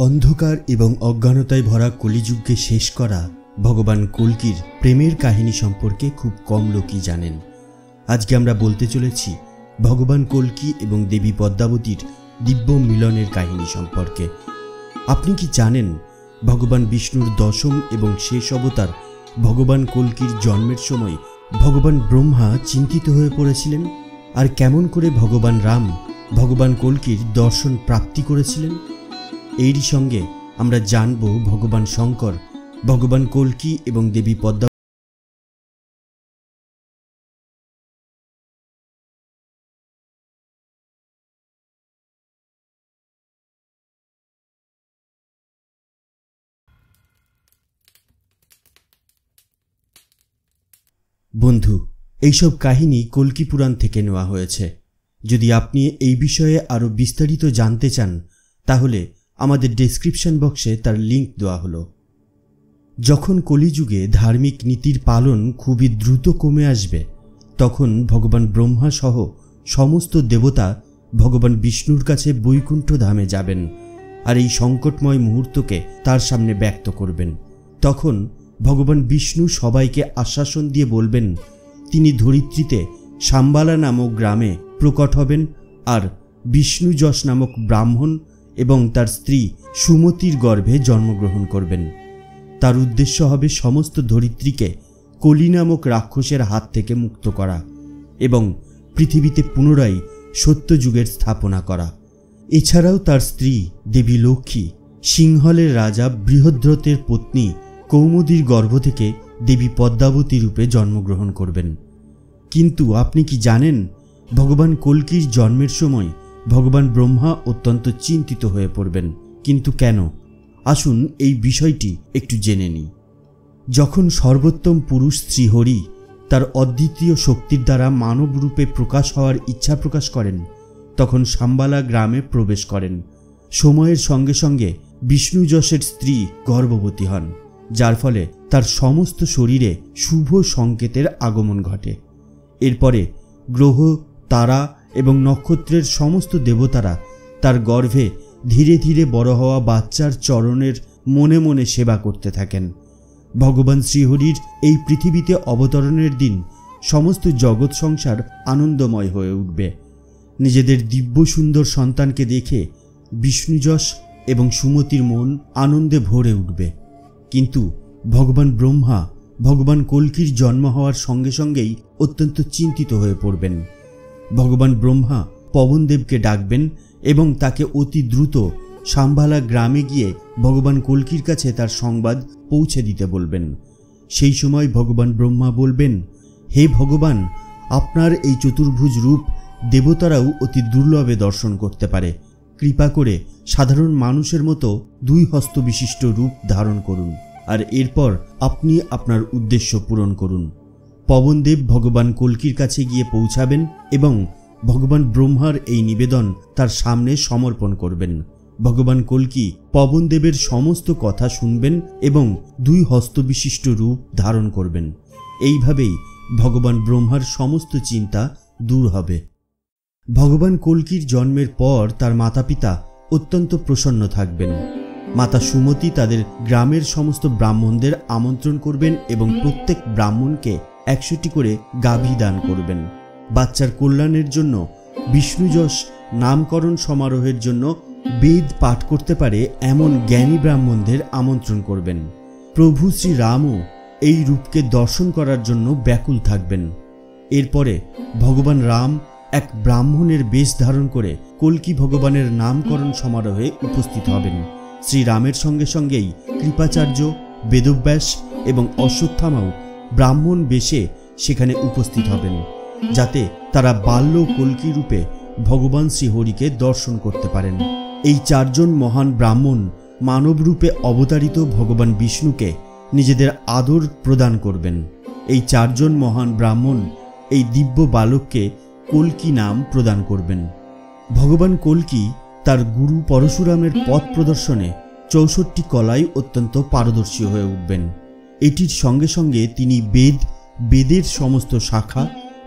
অন্ধকার এবং অজ্ঞানতায় ভরা কলিযুগকে শেষ করা ভগবান কল্কির প্রেমের কাহিনী সম্পর্কে খুব কম লোকই জানেন। আজকে আমরা বলতে চলেছি ভগবান কল্কি এবং দেবী পদ্মাবতীর দিব্য মিলনের কাহিনী সম্পর্কে। আপনি কি জানেন ভগবান বিষ্ণুর দশম এবং শেষ অবতার ভগবান কল্কির জন্মের সময় ভগবান ব্রহ্মা চিন্তিত হয়ে পড়েছিলেন? আর কেমন করে ভগবান রাম ভগবান কল্কির দর্শন প্রাপ্তি করেছিলেন? এরই সঙ্গে আমরা জানব ভগবান শঙ্কর ভগবান কল্কি এবং দেবী পদ্মা বন্ধু, এইসব কাহিনী কল্কি পুরাণ থেকে নেওয়া হয়েছে। যদি আপনি এই বিষয়ে আরও বিস্তারিত জানতে চান তাহলে আমাদের ডেসক্রিপশন বক্সে তার লিঙ্ক দেওয়া হলো। যখন কলিযুগে ধার্মিক নীতির পালন খুবই দ্রুত কমে আসবে, তখন ভগবান ব্রহ্মা সহ সমস্ত দেবতা ভগবান বিষ্ণুর কাছে বৈকুণ্ঠ ধামে যাবেন আর এই সংকটময় মুহূর্তকে তার সামনে ব্যক্ত করবেন। তখন ভগবান বিষ্ণু সবাইকে আশ্বাসন দিয়ে বলবেন তিনি ধরিত্রীতে শাম্বালা নামক গ্রামে প্রকট হবেন আর বিষ্ণু যশ নামক ব্রাহ্মণ এবং তার স্ত্রী সুমতির গর্ভে জন্মগ্রহণ করবেন। তার উদ্দেশ্য হবে সমস্ত ধরিত্রীকে কলি নামক রাক্ষসের হাত থেকে মুক্ত করা এবং পৃথিবীতে পুনরায় সত্যযুগের স্থাপনা করা। এছাড়াও তার স্ত্রী দেবী লক্ষ্মী সিংহলের রাজা বৃহদ্রথের পত্নী কৌমুদীর গর্ভ থেকে দেবী পদ্মাবতী রূপে জন্মগ্রহণ করবেন। কিন্তু আপনি কি জানেন ভগবান কল্কির জন্মের সময় ভগবান ব্রহ্মা অত্যন্ত চিন্তিত হয়ে পড়বেন? কিন্তু কেন? আসুন এই বিষয়টি একটু জেনে নিই। যখন সর্বোত্তম পুরুষ শ্রীহরি তার অদ্বিতীয় শক্তির দ্বারা মানব রূপে প্রকাশ হওয়ার ইচ্ছা প্রকাশ করেন, তখন শাম্বালা গ্রামে প্রবেশ করেন। সময়ের সঙ্গে সঙ্গে বিষ্ণু যশের স্ত্রী গর্ভবতী হন, যার ফলে তার সমস্ত শরীরে শুভ সংকেতের আগমন ঘটে। এরপরে গ্রহ, তারা এবং নক্ষত্রের সমস্ত দেবতারা তার গর্ভে ধীরে ধীরে বড় হওয়া বাচ্চার চরণের মনে মনে সেবা করতে থাকেন। ভগবান শ্রীহরির এই পৃথিবীতে অবতরণের দিন সমস্ত জগৎ সংসার আনন্দময় হয়ে উঠবে। নিজেদের দিব্য সুন্দর সন্তানকে দেখে বিষ্ণুযশ এবং সুমতির মন আনন্দে ভরে উঠবে। কিন্তু ভগবান ব্রহ্মা ভগবান কল্কির জন্ম হওয়ার সঙ্গে সঙ্গেই অত্যন্ত চিন্তিত হয়ে পড়বেন। ভগবান ব্রহ্মা পবনদেবকে ডাকবেন এবং তাকে অতি দ্রুত শাম্বালা গ্রামে গিয়ে ভগবান কল্কির কাছে তার সংবাদ পৌঁছে দিতে বলবেন। সেই সময় ভগবান ব্রহ্মা বলবেন, হে ভগবান, আপনার এই চতুর্ভুজ রূপ দেবতারাও অতি দুর্লভে দর্শন করতে পারে। কৃপা করে সাধারণ মানুষের মতো 2 হস্ত বিশিষ্ট রূপ ধারণ করুন আর এরপর আপনি আপনার উদ্দেশ্য পূরণ করুন। পবনদেব ভগবান কল্কির কাছে গিয়ে পৌঁছাবেন এবং ভগবান ব্রহ্মার এই নিবেদন তার সামনে সমর্পণ করবেন। ভগবান কল্কি পবনদেবের সমস্ত কথা শুনবেন এবং 2 হস্ত বিশিষ্ট রূপ ধারণ করবেন। এইভাবেই ভগবান ব্রহ্মার সমস্ত চিন্তা দূর হবে। ভগবান কল্কির জন্মের পর তার মাতা পিতা অত্যন্ত প্রসন্ন থাকবেন। মাতা সুমতি তাদের গ্রামের সমস্ত ব্রাহ্মণদের আমন্ত্রণ করবেন এবং প্রত্যেক ব্রাহ্মণকে 100টি করে গাভী দান করবেন। বাচ্চার কল্যাণের জন্য বিষ্ণুযশ নামকরণ সমারোহের জন্য বেদ পাঠ করতে পারে এমন জ্ঞানী ব্রাহ্মণদের আমন্ত্রণ করবেন। প্রভু শ্রী রামও এই রূপকে দর্শন করার জন্য ব্যাকুল থাকবেন। এরপরে ভগবান রাম এক ব্রাহ্মণের বেশ ধারণ করে কল্কি ভগবানের নামকরণ সমারোহে উপস্থিত হবেন। শ্রীরামের সঙ্গে সঙ্গেই কৃপাচার্য, বেদব্যাস এবং অশ্বত্থামাও ব্রাহ্মণ বেশে সেখানে উপস্থিত হবেন, যাতে তারা বাল্য কল্কি রূপে ভগবান শ্রীহরিকে দর্শন করতে পারেন। এই 4 জন মহান ব্রাহ্মণ মানব রূপে অবতারিত ভগবান বিষ্ণুকে নিজেদের আদর প্রদান করবেন। এই 4 জন মহান ব্রাহ্মণ এই দিব্য বালককে কল্কি নাম প্রদান করবেন। ভগবান কল্কি তার গুরু পরশুরামের পথ প্রদর্শনে 64 কলায় অত্যন্ত পারদর্শী হয়ে উঠবেন। এটির সঙ্গে সঙ্গে তিনি বেদের সমস্ত শাখা,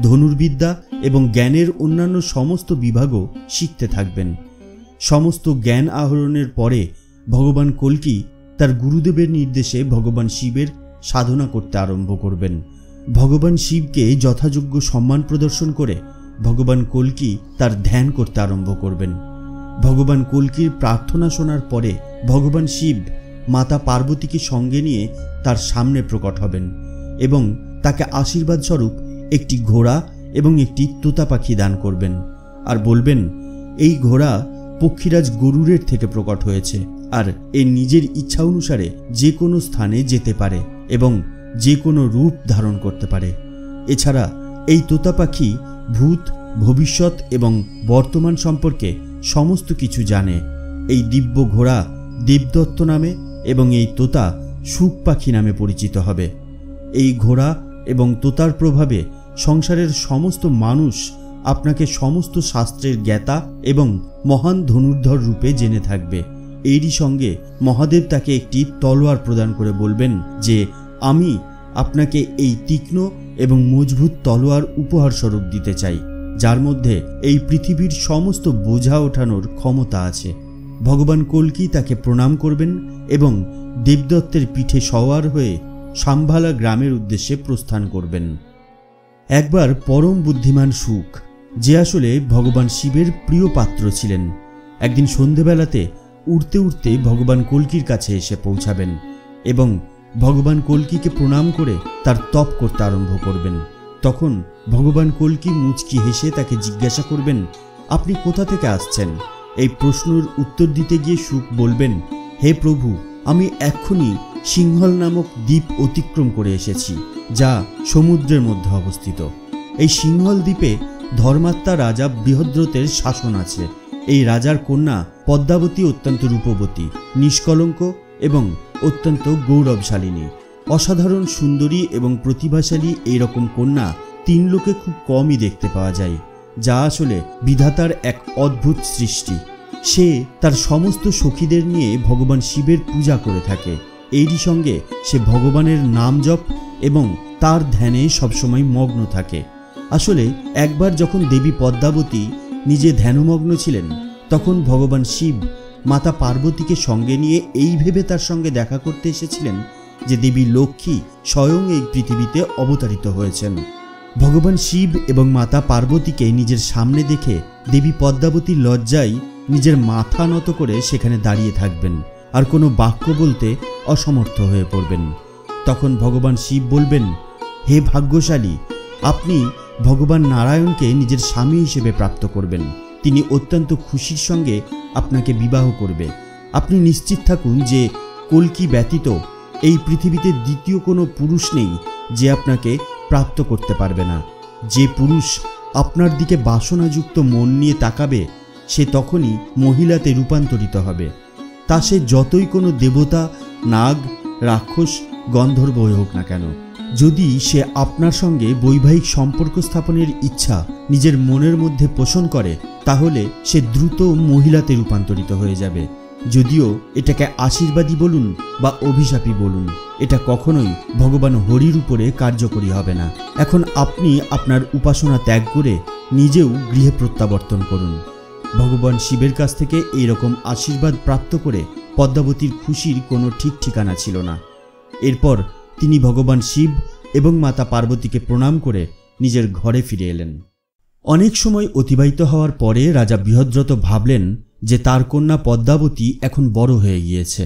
ধনুর্বিদ্যা এবং জ্ঞানের অন্যান্য সমস্ত বিভাগও শিখতে থাকবেন। সমস্ত জ্ঞান আহরণের পরে ভগবান কল্কি তার গুরুদেবের নির্দেশে ভগবান শিবের সাধনা করতে আরম্ভ করবেন। ভগবান শিবকে যথাযোগ্য সম্মান প্রদর্শন করে ভগবান কল্কি তার ধ্যান করতে আরম্ভ করবেন। ভগবান কল্কির প্রার্থনা শোনার পরে ভগবান শিব মাতা পার্বতীকে সঙ্গে নিয়ে তার সামনে প্রকট হবেন এবং তাকে আশীর্বাদ স্বরূপ একটি ঘোড়া এবং একটি তোতা পাখি দান করবেন আর বলবেন, এই ঘোড়া পক্ষীরাজ গরুড়ের থেকে প্রকট হয়েছে আর এর নিজের ইচ্ছা অনুসারে যে কোনো স্থানে যেতে পারে এবং যে কোনো রূপ ধারণ করতে পারে। এছাড়া এই তোতা পাখি ভূত, ভবিষ্যৎ এবং বর্তমান সম্পর্কে সমস্ত কিছু জানে। এই দিব্য ঘোড়া দেবদত্ত নামে এবং এই তোতা সুখ পাখি নামে পরিচিত হবে। এই ঘোড়া এবং তোতার প্রভাবে সংসারের সমস্ত মানুষ আপনাকে সমস্ত শাস্ত্রের জ্ঞাতা এবং মহান ধনুর্ধর রূপে জেনে থাকবে। এরই সঙ্গে মহাদেব তাকে একটি তলোয়ার প্রদান করে বলবেন যে আমি আপনাকে এই তীক্ষ্ণ এবং মজবুত তলোয়ার উপহার স্বরূপ দিতে চাই, যার মধ্যে এই পৃথিবীর সমস্ত বোঝা ওঠানোর ক্ষমতা আছে। ভগবান কল্কি তাকে প্রণাম করবেন এবং দেবদত্তের পিঠে সওয়ার হয়ে সাম্ভালা গ্রামের উদ্দেশ্যে প্রস্থান করবেন। একবার পরম বুদ্ধিমান সুখ, যে আসলে ভগবান শিবের প্রিয় পাত্র ছিলেন, একদিন সন্ধেবেলাতে উড়তে উড়তে ভগবান কল্কির কাছে এসে পৌঁছাবেন এবং ভগবান কল্কিকে প্রণাম করে তার তপ করতে আরম্ভ করবেন। তখন ভগবান কল্কি মুচকি হেসে তাকে জিজ্ঞাসা করবেন, আপনি কোথা থেকে আসছেন? এই প্রশ্নের উত্তর দিতে গিয়ে সুখ বলবেন, হে প্রভু, আমি এক্ষুনি সিংহল নামক দ্বীপ অতিক্রম করে এসেছি, যা সমুদ্রের মধ্যে অবস্থিত। এই সিংহল দ্বীপে ধর্মাত্মা রাজা বৃহদ্রথের শাসন আছে। এই রাজার কন্যা পদ্মাবতী অত্যন্ত রূপবতী, নিষ্কলঙ্ক এবং অত্যন্ত গৌরবশালিনী। অসাধারণ সুন্দরী এবং প্রতিভাশালী এইরকম কন্যা তিন লোকে খুব কমই দেখতে পাওয়া যায়, যা আসলে বিধাতার এক অদ্ভুত সৃষ্টি। সে তার সমস্ত সখীদের নিয়ে ভগবান শিবের পূজা করে থাকে। এরই সঙ্গে সে ভগবানের নাম জপ এবং তার ধ্যানে সবসময় মগ্ন থাকে। আসলে একবার যখন দেবী পদ্মাবতী নিজে ধ্যানমগ্ন ছিলেন, তখন ভগবান শিব মাতা পার্বতীকে সঙ্গে নিয়ে এই ভেবে তার সঙ্গে দেখা করতে এসেছিলেন যে দেবী লক্ষ্মী স্বয়ং এই পৃথিবীতে অবতারিত হয়েছেন। ভগবান শিব এবং মাতা পার্বতীকে নিজের সামনে দেখে দেবী পদ্মাবতী লজ্জায় নিজের মাথা নত করে সেখানে দাঁড়িয়ে থাকবেন আর কোনো বাক্য বলতে অসমর্থ হয়ে পড়বেন। তখন ভগবান শিব বলবেন, হে ভাগ্যশালী, আপনি ভগবান নারায়ণকে নিজের স্বামী হিসেবে প্রাপ্ত করবেন। তিনি অত্যন্ত খুশির সঙ্গে আপনাকে বিবাহ করবে। আপনি নিশ্চিত থাকুন যে কল্কি ব্যতীত এই পৃথিবীতে দ্বিতীয় কোনো পুরুষ নেই যে আপনাকে প্রাপ্ত করতে পারবে না। যে পুরুষ আপনার দিকে বাসনাযুক্ত মন নিয়ে তাকাবে, সে তখনই মহিলাতে রূপান্তরিত হবে। তা সে যতই কোনো দেবতা, নাগ, রাক্ষস, গন্ধর্ব হোক না কেন। যদি সে আপনার সঙ্গে বৈবাহিক সম্পর্ক স্থাপনের ইচ্ছা নিজের মনের মধ্যে পোষণ করে, তাহলে সে দ্রুত মহিলাতে রূপান্তরিত হয়ে যাবে। যদিও এটাকে আশীর্বাদী বলুন বা অভিশাপী বলুন, এটা কখনোই ভগবান হরির উপরে কার্যকরী হবে না। এখন আপনি আপনার উপাসনা ত্যাগ করে নিজেও গৃহে প্রত্যাবর্তন করুন। ভগবান শিবের কাছ থেকে এইরকম আশীর্বাদ প্রাপ্ত করে পদ্মাবতীর খুশির কোনো ঠিক ঠিকানা ছিল না। এরপর তিনি ভগবান শিব এবং মাতা পার্বতীকে প্রণাম করে নিজের ঘরে ফিরে এলেন। অনেক সময় অতিবাহিত হওয়ার পরে রাজা বৃহদ্রথ ভাবলেন যে তার কন্যা পদ্মাবতী এখন বড় হয়ে গিয়েছে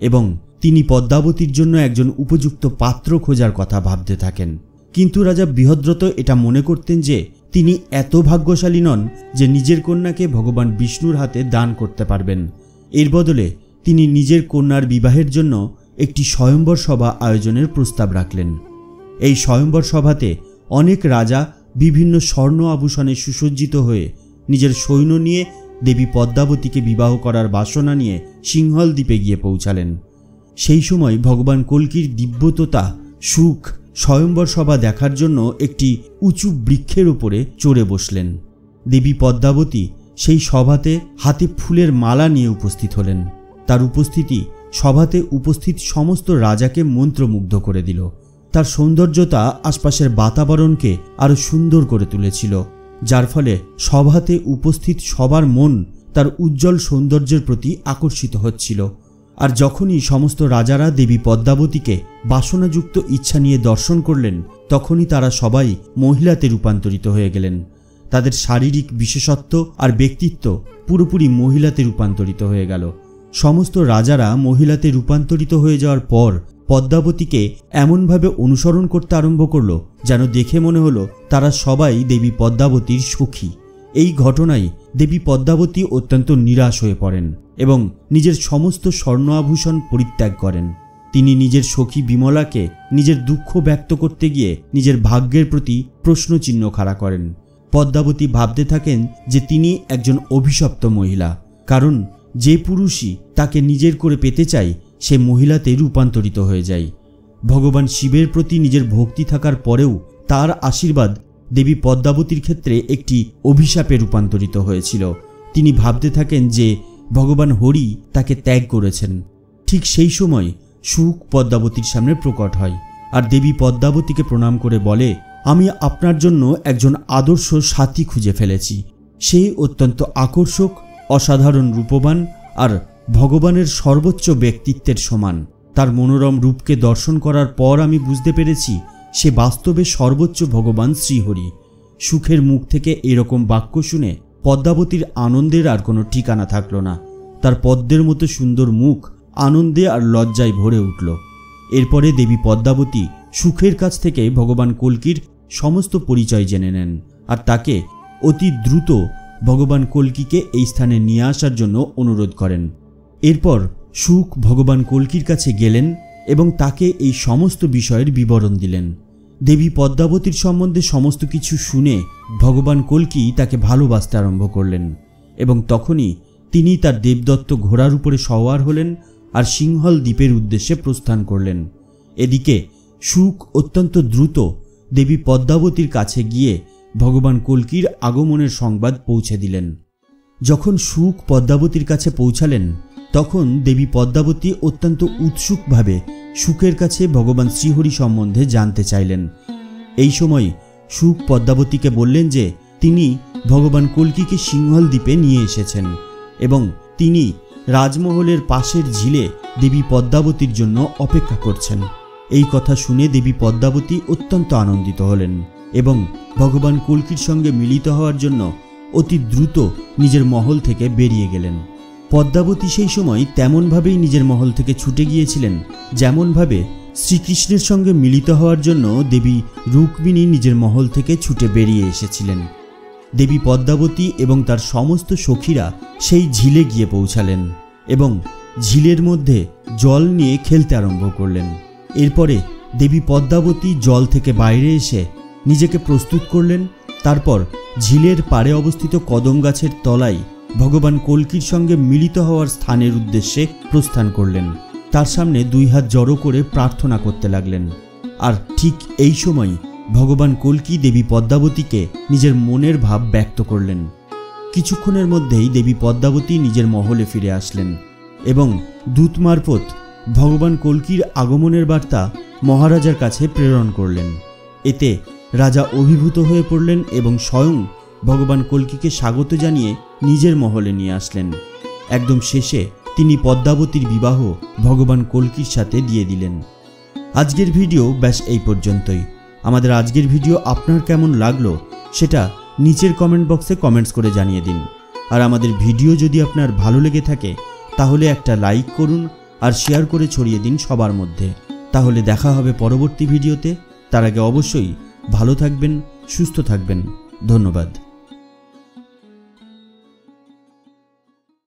এবং তিনি পদ্মাবতীর জন্য একজন উপযুক্ত পাত্র খোঁজার কথা ভাবতে থাকেন। কিন্তু রাজা বৃহদ্রথ এটা মনে করতেন যে তিনি এত ভাগ্যশালী নন যে নিজের কন্যাকে ভগবান বিষ্ণুর হাতে দান করতে পারবেন। এর বদলে তিনি নিজের কন্যার বিবাহের জন্য একটি স্বয়ম্বর সভা আয়োজনের প্রস্তাব রাখলেন। এই স্বয়ম্বর সভাতে অনেক রাজা বিভিন্ন স্বর্ণ আভূষণে সুসজ্জিত হয়ে নিজের সৈন্য নিয়ে দেবী পদ্মাবতীকে বিবাহ করার বাসনা নিয়ে সিংহল দ্বীপে গিয়ে পৌঁছালেন। সেই সময় ভগবান কল্কির দিব্যততা সুখ স্বয়ম্বর সভা দেখার জন্য একটি উঁচু বৃক্ষের উপরে চড়ে বসলেন। দেবী পদ্মাবতী সেই সভাতে হাতে ফুলের মালা নিয়ে উপস্থিত হলেন। তার উপস্থিতি সভাতে উপস্থিত সমস্ত রাজাকে মন্ত্রমুগ্ধ করে দিল। তার সৌন্দর্যতা আশপাশের বাতাবরণকে আরো সুন্দর করে তুলেছিল, যার ফলে সভাতে উপস্থিত সবার মন তার উজ্জ্বল সৌন্দর্যের প্রতি আকর্ষিত হচ্ছিল। আর যখনই সমস্ত রাজারা দেবী পদ্মাবতীকে বাসনাযুক্ত ইচ্ছা নিয়ে দর্শন করলেন, তখনই তারা সবাই মহিলাতে রূপান্তরিত হয়ে গেলেন। তাদের শারীরিক বিশেষত্ব আর ব্যক্তিত্ব পুরোপুরি মহিলাতে রূপান্তরিত হয়ে গেল। সমস্ত রাজারা মহিলাতে রূপান্তরিত হয়ে যাওয়ার পর পদ্মাবতীকে এমনভাবে অনুসরণ করতে আরম্ভ করল যেন দেখে মনে হলো তারা সবাই দেবী পদ্মাবতীর সখী। এই ঘটনায় দেবী পদ্মাবতী অত্যন্ত নিরাশ হয়ে পড়েন এবং নিজের সমস্ত স্বর্ণ আভূষণ পরিত্যাগ করেন। তিনি নিজের সখী বিমলাকে নিজের দুঃখ ব্যক্ত করতে গিয়ে নিজের ভাগ্যের প্রতি প্রশ্নচিহ্ন খাড়া করেন। পদ্মাবতী ভাবতে থাকেন যে তিনি একজন অভিশপ্ত মহিলা, কারণ যে পুরুষই তাকে নিজের করে পেতে চায় সে মহিলাতে রূপান্তরিত হয়ে যায়। ভগবান শিবের প্রতি নিজের ভক্তি থাকার পরেও তার আশীর্বাদ দেবী পদ্মাবতীর ক্ষেত্রে একটি অভিশাপে রূপান্তরিত হয়েছিল। তিনি ভাবতে থাকেন যে ভগবান হরি তাকে ত্যাগ করেছেন। ঠিক সেই সময় শুক পদ্মাবতীর সামনে প্রকট হয় আর দেবী পদ্মাবতীকে প্রণাম করে বলে, আমি আপনার জন্য একজন আদর্শ সাথী খুঁজে ফেলেছি। সে অত্যন্ত আকর্ষক, অসাধারণ রূপবান আর ভগবানের সর্বোচ্চ ব্যক্তিত্বের সমান। তার মনোরম রূপকে দর্শন করার পর আমি বুঝতে পেরেছি সে বাস্তবে সর্বোচ্চ ভগবান শ্রীহরি। সুখের মুখ থেকে এরকম বাক্য শুনে পদ্মাবতীর আনন্দের আর কোনো ঠিকানা থাকলো না। তার পদ্মের মতো সুন্দর মুখ আনন্দে আর লজ্জায় ভরে উঠল। এরপরে দেবী পদ্মাবতী সুখের কাছ থেকে ভগবান কল্কির সমস্ত পরিচয় জেনে নেন আর তাকে অতি দ্রুত ভগবান কল্কিকে এই স্থানে নিয়ে আসার জন্য অনুরোধ করেন। এরপর সুক ভগবান কল্কির কাছে গেলেন এবং তাকে এই সমস্ত বিষয়ের বিবরণ দিলেন। দেবী পদ্মাবতীর সম্বন্ধে সমস্ত কিছু শুনে ভগবান কল্কি তাকে ভালোবাসতে আরম্ভ করলেন এবং তখনই তিনি তার দেবদত্ত ঘোড়ার উপরে সওয়ার হলেন আর সিংহল দ্বীপের উদ্দেশ্যে প্রস্থান করলেন। এদিকে সুক অত্যন্ত দ্রুত দেবী পদ্মাবতীর কাছে গিয়ে ভগবান কল্কির আগমনের সংবাদ পৌঁছে দিলেন। যখন সুক পদ্মাবতীর কাছে পৌঁছালেন তখন দেবী পদ্মাবতী অত্যন্ত উৎসুকভাবে সুকের কাছে ভগবান শ্রীহরি সম্বন্ধে জানতে চাইলেন। এই সময় সুক পদ্মাবতীকে বললেন যে তিনি ভগবান কল্কিকে সিংহল দ্বীপে নিয়ে এসেছেন এবং তিনি রাজমহলের পাশের ঝিলে দেবী পদ্মাবতীর জন্য অপেক্ষা করছেন। এই কথা শুনে দেবী পদ্মাবতী অত্যন্ত আনন্দিত হলেন এবং ভগবান কল্কির সঙ্গে মিলিত হওয়ার জন্য অতি দ্রুত নিজের মহল থেকে বেরিয়ে গেলেন। পদ্মাবতী সেই সময় তেমনভাবেই নিজের মহল থেকে ছুটে গিয়েছিলেন যেমনভাবে শ্রীকৃষ্ণের সঙ্গে মিলিত হওয়ার জন্য দেবী রুক্মিণী নিজের মহল থেকে ছুটে বেরিয়ে এসেছিলেন। দেবী পদ্মাবতী এবং তার সমস্ত সখীরা সেই ঝিলে গিয়ে পৌঁছালেন এবং ঝিলের মধ্যে জল নিয়ে খেলতে আরম্ভ করলেন। এরপরে দেবী পদ্মাবতী জল থেকে বাইরে এসে নিজেকে প্রস্তুত করলেন। তারপর ঝিলের পাড়ে অবস্থিত কদম গাছের তলায় ভগবান কল্কির সঙ্গে মিলিত হওয়ার স্থানের উদ্দেশ্যে প্রস্থান করলেন। তার সামনে দুই হাত জড়ো করে প্রার্থনা করতে লাগলেন। আর ঠিক এই সময় ভগবান কল্কি দেবী পদ্মাবতীকে নিজের মনের ভাব ব্যক্ত করলেন। কিছুক্ষণের মধ্যেই দেবী পদ্মাবতী নিজের মহলে ফিরে আসলেন এবং দূত মারফত ভগবান কল্কির আগমনের বার্তা মহারাজার কাছে প্রেরণ করলেন। এতে রাজা অভিভূত হয়ে পড়লেন এবং স্বয়ং ভগবান কল্কিকে স্বাগত জানিয়ে নিজের মহলে নিয়ে আসলেন। একদম শেষে তিনি পদ্মাবতীর বিবাহ ভগবান কল্কির সাথে দিয়ে দিলেন। আজকের ভিডিও ব্যাস এই পর্যন্তই। আমাদের আজকের ভিডিও আপনার কেমন লাগলো সেটা নিচের কমেন্ট বক্সে কমেন্টস করে জানিয়ে দিন। আর আমাদের ভিডিও যদি আপনার ভালো লেগে থাকে তাহলে একটা লাইক করুন আর শেয়ার করে ছড়িয়ে দিন সবার মধ্যে। তাহলে দেখা হবে পরবর্তী ভিডিওতে। তার আগে অবশ্যই ভালো থাকবেন, সুস্থ থাকবেন। ধন্যবাদ।